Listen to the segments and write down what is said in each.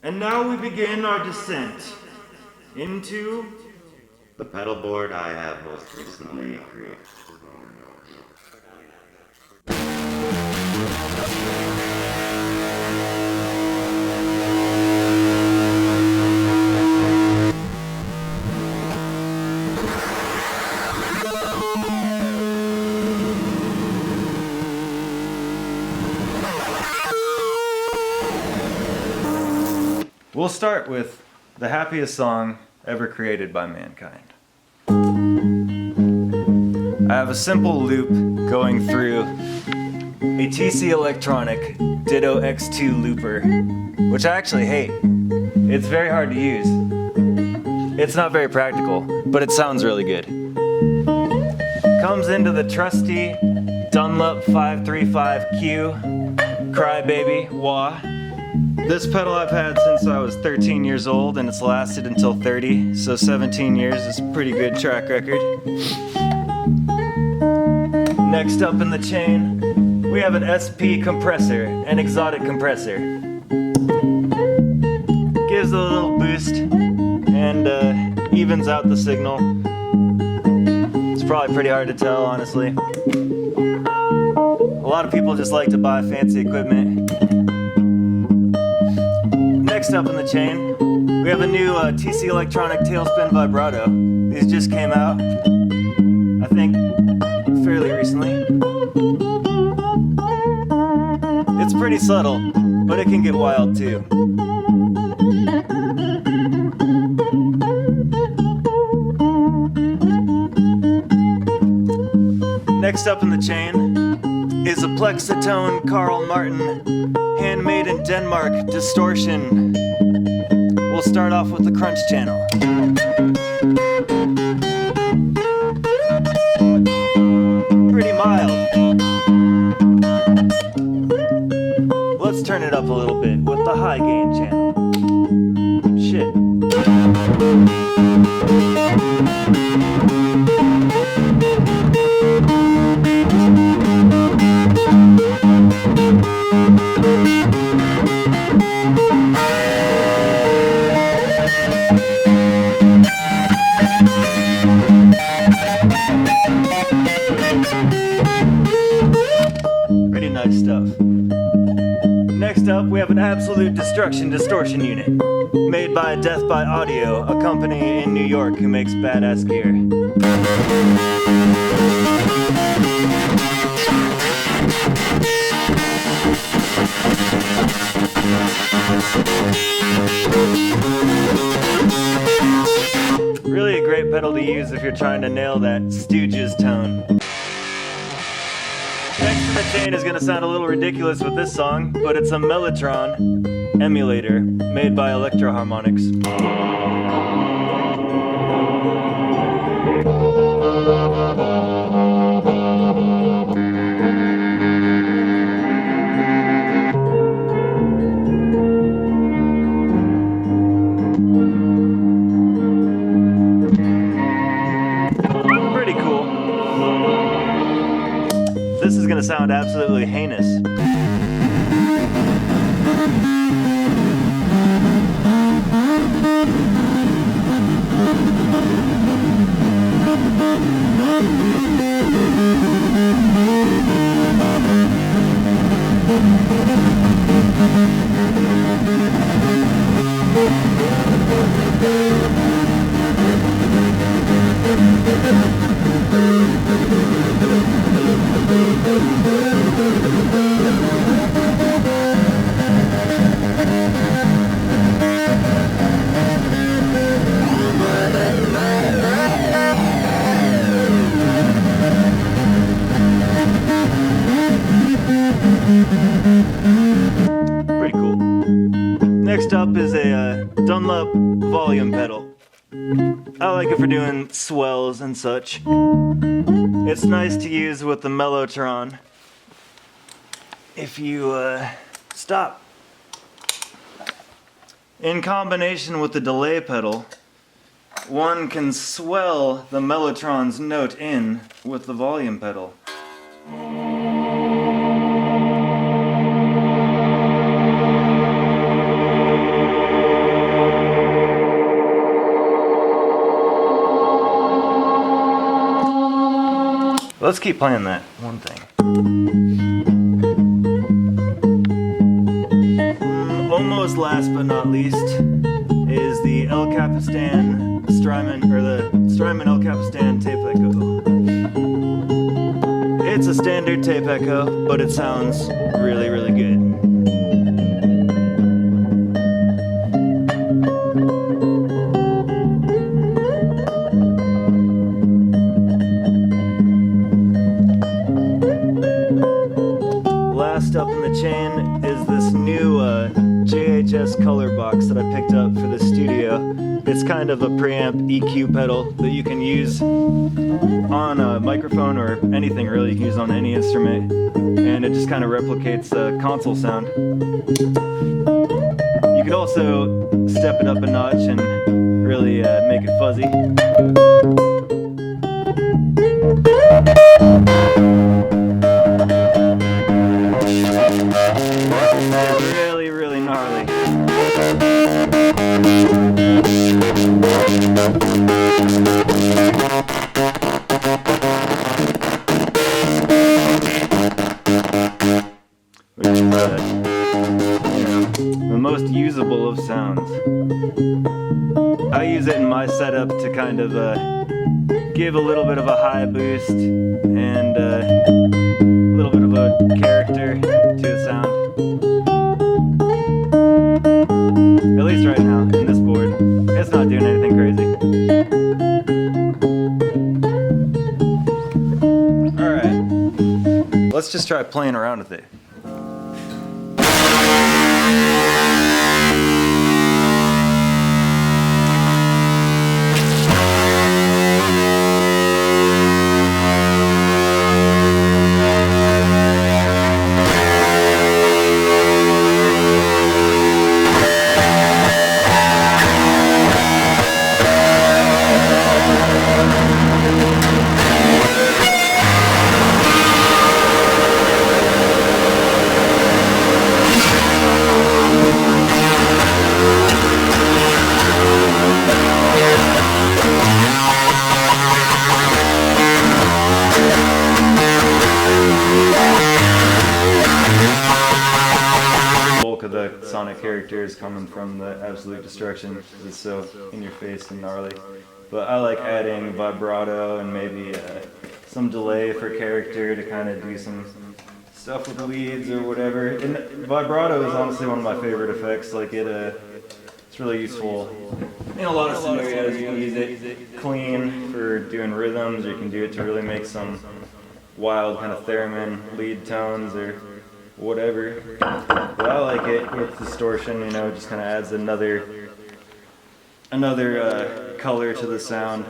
And now we begin our descent into the pedalboard I have most recently created. We'll start with the happiest song ever created by mankind. I have a simple loop going through a TC Electronic Ditto X2 looper, which I actually hate. It's very hard to use. It's not very practical, but it sounds really good. Comes into the trusty Dunlop 535Q Crybaby wah. This pedal I've had since I was 13 years old, and it's lasted until 30, so 17 years is a pretty good track record. Next up in the chain, we have an SP compressor, an Xotic compressor. Gives a little boost and evens out the signal. It's probably pretty hard to tell, honestly. A lot of people just like to buy fancy equipment. Next up in the chain, we have a new TC Electronic Tailspin vibrato. These just came out, I think, fairly recently. It's pretty subtle, but it can get wild too. Next up in the chain is a plexitone Carl Martin handmade in Denmark Distortion. We'll start off with the crunch channel. Pretty mild. Let's turn it up a little bit with the high gain channel. Shit. Pretty nice stuff. Next up, we have an Absolute Destruction distortion unit, made by Death by Audio, a company in New York who makes badass gear. Really a great pedal to use if you're trying to nail that Stooges tone. Next in the chain is going to sound a little ridiculous with this song, but it's a Mellotron emulator made by Electro-harmonix. Pretty cool. This is going to sound absolutely heinous. Pretty cool. Next up is a Dunlop volume pedal. I like it for doing swells and such. It's nice to use with the Mellotron. If you stop. In combination with the delay pedal, one can swell the Mellotron's note in with the volume pedal. Let's keep playing that one thing. Almost last but not least is the El Capistan Strymon, or the Strymon El Capistan tape echo. It's a standard tape echo, but it sounds really, really good. Last up in the chain is this new JHS Colourbox that I picked up for the studio. It's kind of a preamp EQ pedal that you can use on a microphone or anything really. You can use on any instrument, and it just kind of replicates the console sound. You could also step it up a notch and really make it fuzzy. Really, really gnarly. Which is, the most usable of sounds. I use it in my setup to kind of give a little bit of a high boost and a little bit of a character to the sound. At least right now, in this board. It's not doing anything crazy. Alright, let's just try playing around with it. The sonic characters coming from the absolute destruction because it's so in your face and gnarly. But I like adding vibrato and maybe some delay for character to kind of do some stuff with the leads or whatever. And vibrato is honestly one of my favorite effects. Like it's really useful in a lot of scenarios. You can use it clean for doing rhythms, or you can do it to really make some wild kind of theremin lead tones or whatever. But I like it with distortion, you know, it just kind of adds another color to the sound.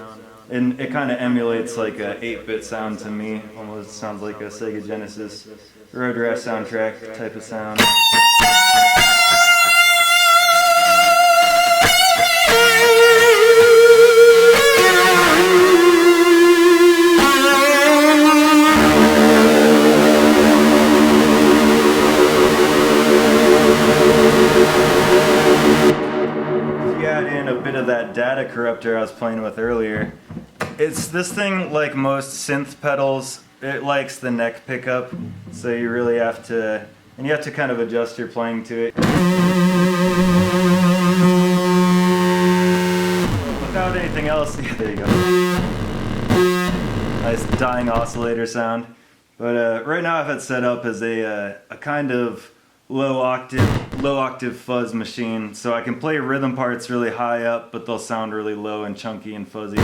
And it kind of emulates like a 8-bit sound to me. Almost sounds like a Sega Genesis road rash soundtrack type of sound. That data corrupter I was playing with earlier. It's this thing, like most synth pedals, it likes the neck pickup, so you really have to, and you have to kind of adjust your playing to it. Without anything else, yeah, there you go. Nice dying oscillator sound. But right now I have it set up as a kind of low octave fuzz machine, so I can play rhythm parts really high up, but they'll sound really low and chunky and fuzzy.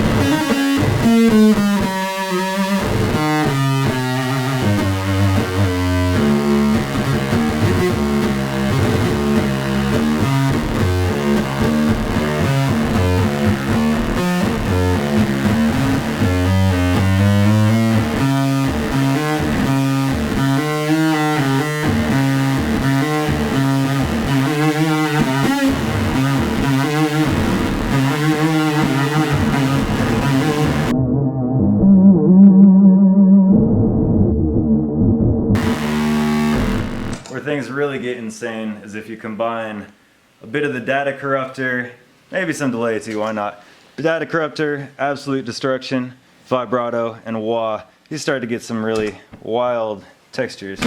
Things really get insane is if you combine a bit of the data corruptor, maybe some delay too, why not? The data corruptor, absolute destruction, vibrato, and wah, These start to get some really wild textures.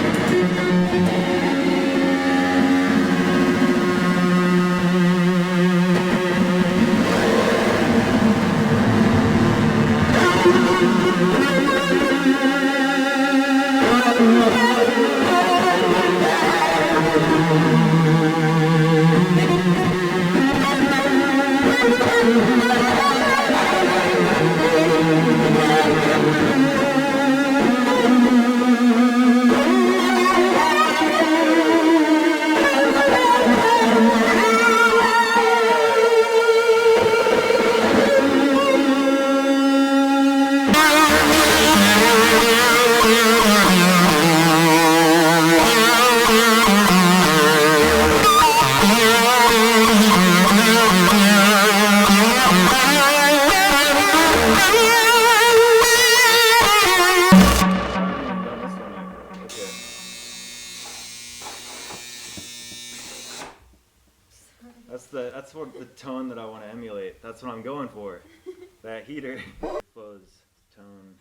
That's what the tone that I want to emulate. That's what I'm going for. That heater. Fuzz tone.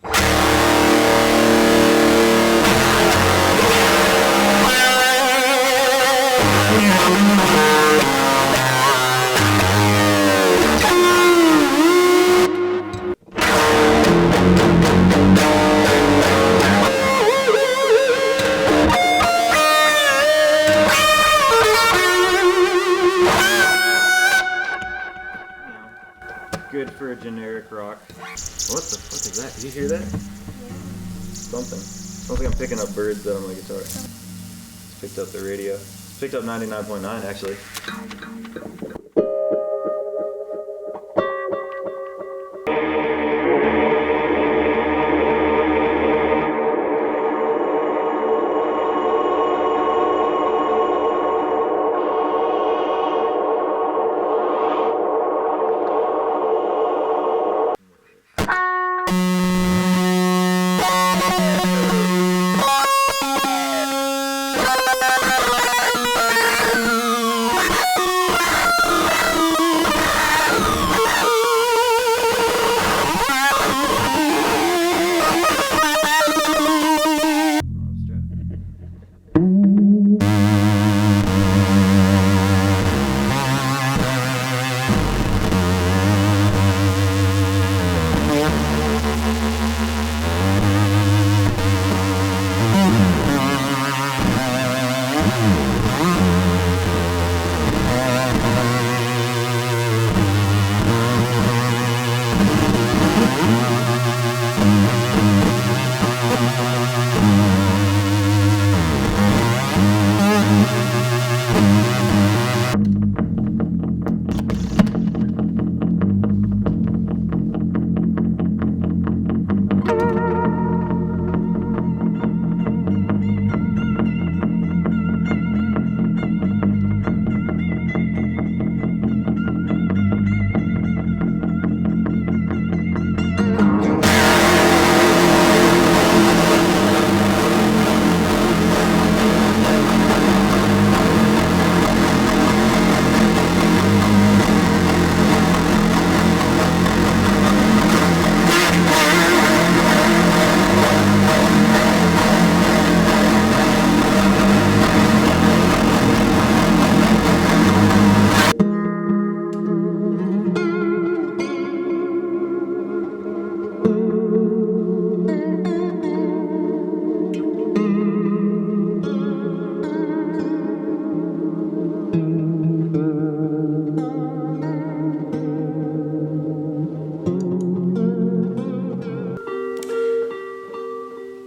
Good for a generic rock. What the fuck is that? Did you hear that? Something. Sounds like I'm picking up birds out on my guitar. Just picked up the radio. Picked up 99.9 actually.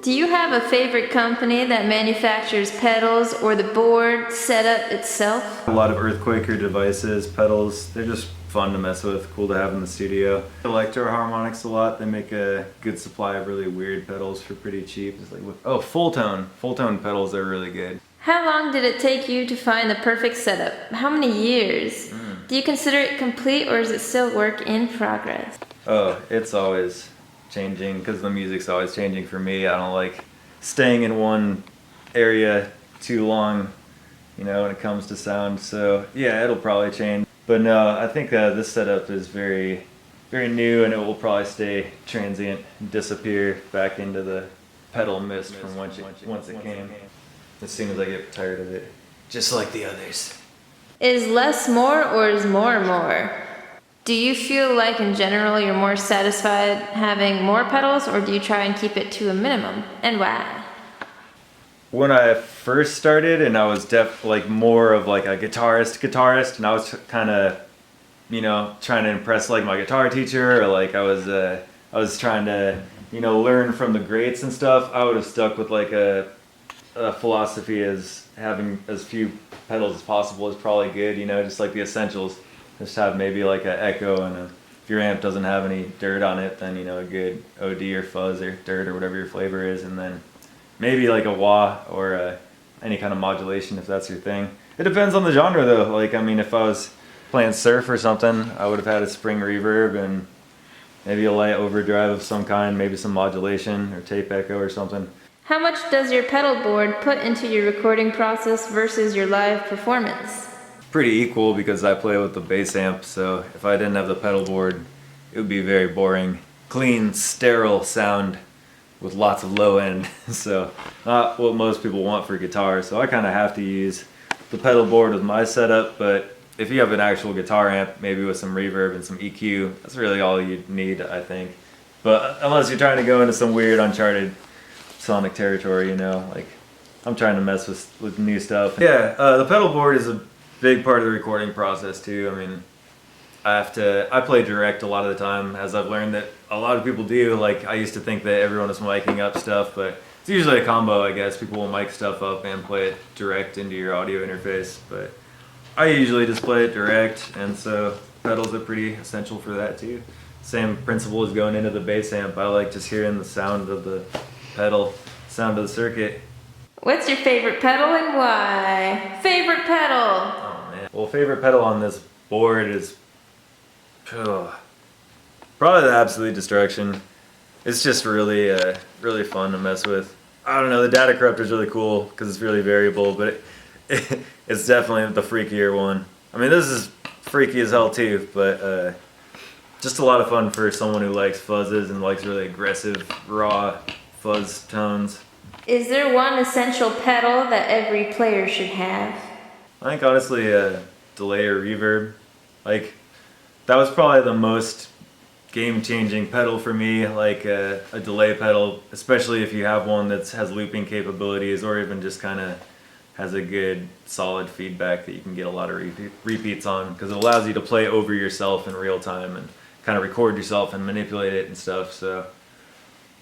Do you have a favorite company that manufactures pedals or the board setup itself? A lot of Earthquaker devices, pedals, they're just fun to mess with, cool to have in the studio. Electro-harmonix a lot, they make a good supply of really weird pedals for pretty cheap. It's like, oh, full tone pedals are really good. How long did it take you to find the perfect setup? How many years? Do you consider it complete or is it still work in progress? Oh, it's always changing because the music's always changing for me. I don't like staying in one area too long, you know, when it comes to sound. So yeah, it'll probably change. But no, I think this setup is very very new, and it will probably stay transient, disappear back into the pedal mist from once it came. As soon as I get tired of it, just like the others. Is less more or is more more? Do you feel like in general you're more satisfied having more pedals, or do you try and keep it to a minimum, and why? When I first started, and I was like more of like a guitarist, and I was kind of, you know, trying to impress like my guitar teacher, or like I was trying to, you know, learn from the greats and stuff. I would have stuck with like a philosophy as having as few pedals as possible is probably good, you know, just like the essentials. Just have maybe like an echo, and if your amp doesn't have any dirt on it, then, you know, a good OD or fuzz or dirt or whatever your flavor is, and then maybe like a wah or any kind of modulation if that's your thing. It depends on the genre though. Like, I mean, if I was playing surf or something, I would have had a spring reverb and maybe a light overdrive of some kind, maybe some modulation or tape echo or something. How much does your pedal board put into your recording process versus your live performance? Pretty equal, because I play with the bass amp, so if I didn't have the pedal board, it would be very boring. Clean, sterile sound with lots of low end, so not what most people want for guitar, so I kind of have to use the pedal board with my setup. But if you have an actual guitar amp, maybe with some reverb and some EQ, that's really all you need, I think. But unless you're trying to go into some weird uncharted sonic territory, you know, like I'm trying to mess with new stuff. Yeah, the pedal board is a big part of the recording process too. I mean, I play direct a lot of the time, as I've learned that a lot of people do. Like, I used to think that everyone was miking up stuff, but it's usually a combo, I guess. People will mic stuff up and play it direct into your audio interface, but I usually just play it direct, and so pedals are pretty essential for that too. Same principle as going into the bass amp. I like just hearing the sound of the pedal, sound of the circuit. What's your favorite pedal and why? Favorite pedal! Oh man. Well, favorite pedal on this board is probably the Absolute Destruction. It's just really really fun to mess with. I don't know, the data corruptor is really cool because it's really variable, but it's definitely the freakier one. I mean, this is freaky as hell too, but just a lot of fun for someone who likes fuzzes and likes really aggressive, raw fuzz tones. Is there one essential pedal that every player should have? I think honestly delay or reverb. Like, that was probably the most game-changing pedal for me, like a delay pedal, especially if you have one that has looping capabilities, or even just kind of has a good solid feedback that you can get a lot of repeats on, because it allows you to play over yourself in real time and kind of record yourself and manipulate it and stuff. So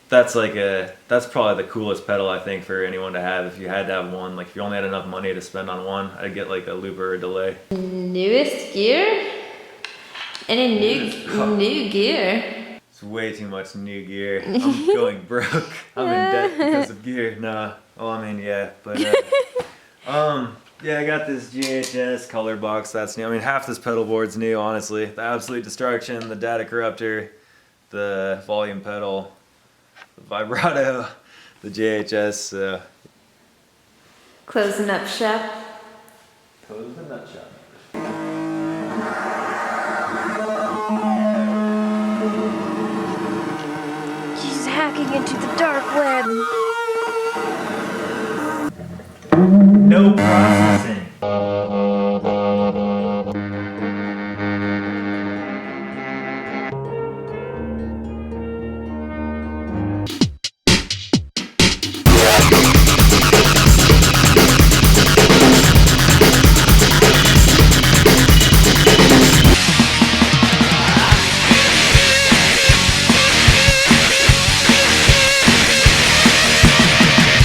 that's probably the coolest pedal, I think, for anyone to have. If you had to have one, like if you only had enough money to spend on one, I'd get like a looper or a delay. Newest gear? Any new gear? It's way too much new gear. I'm going broke. I'm in debt because of gear. Nah. Well, I mean, yeah, but yeah, I got this JHS Colourbox. That's new. I mean, half this pedal board's new, honestly. The Absolute Destruction, the data corruptor, the volume pedal, the vibrato, the JHS. Closing up shop. Close the nut shop. She's hacking into the dark web. No process.